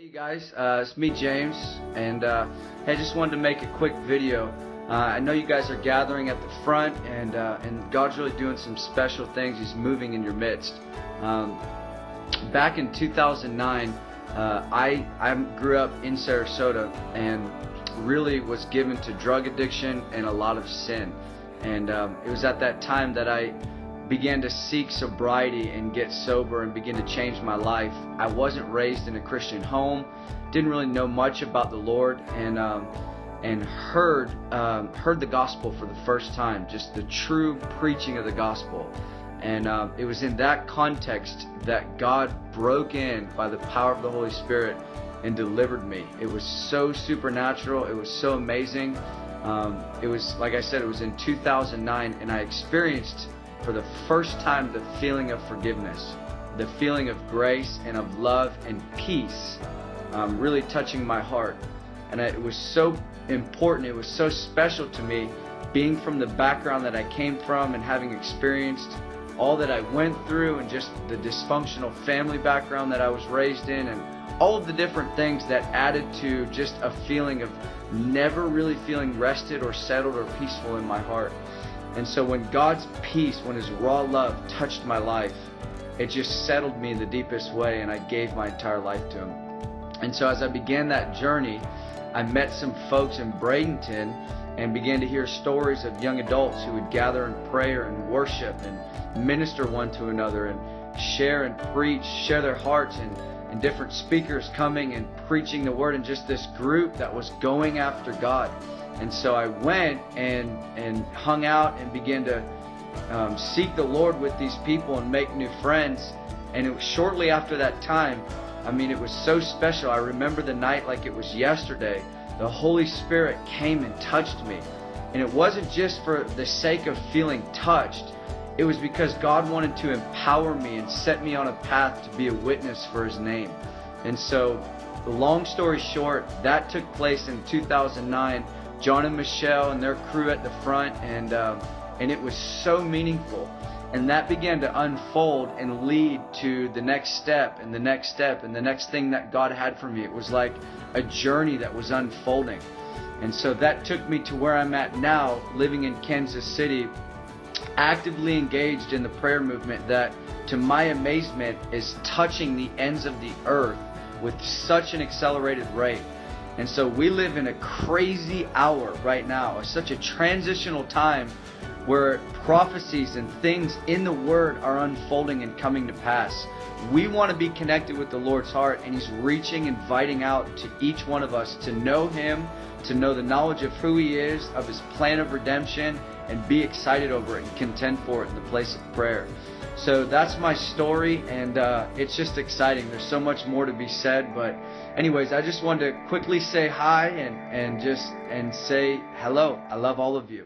Hey guys, it's me James, and hey, I just wanted to make a quick video. I know you guys are gathering at the front, and God's really doing some special things. He's moving in your midst. Back in 2009, I grew up in Sarasota and really was given to drug addiction and a lot of sin. And it was at that time that I began to seek sobriety and get sober and begin to change my life. I wasn't raised in a Christian home, didn't really know much about the Lord, and heard the gospel for the first time, just the true preaching of the gospel. And it was in that context that God broke in by the power of the Holy Spirit and delivered me. It was so supernatural. It was so amazing. It was, like I said, it was in 2009, and I experienced for the first time the feeling of forgiveness, the feeling of grace and of love and peace, really touching my heart. And it was so important, it was so special to me, being from the background that I came from and having experienced all that I went through, and just the dysfunctional family background that I was raised in, and all of the different things that added to just a feeling of never really feeling rested or settled or peaceful in my heart. And so when God's peace, when His raw love touched my life, it just settled me in the deepest way, and I gave my entire life to Him. And so as I began that journey, I met some folks in Bradenton and began to hear stories of young adults who would gather in prayer and worship and minister one to another and share and preach, share their hearts, and different speakers coming and preaching the Word, and just this group that was going after God. And so I went and hung out and began to seek the Lord with these people and make new friends. And it was shortly after that time, I mean, it was so special. I remember the night like it was yesterday. The Holy Spirit came and touched me. And it wasn't just for the sake of feeling touched. It was because God wanted to empower me and set me on a path to be a witness for His name. And so, long story short, that took place in 2009. John and Michelle and their crew at the front, and it was so meaningful. And that began to unfold and lead to the next step and the next step and the next thing that God had for me. It was like a journey that was unfolding. And so that took me to where I'm at now, living in Kansas City, actively engaged in the prayer movement that, to my amazement, is touching the ends of the earth with such an accelerated rate. And so we live in a crazy hour right now, such a transitional time where prophecies and things in the Word are unfolding and coming to pass. We want to be connected with the Lord's heart, and He's reaching, inviting out to each one of us to know Him, to know the knowledge of who He is, of His plan of redemption, and be excited over it and contend for it in the place of prayer. So that's my story, and it's just exciting. There's so much more to be said, but anyways, I just wanted to quickly say hi and say hello. I love all of you.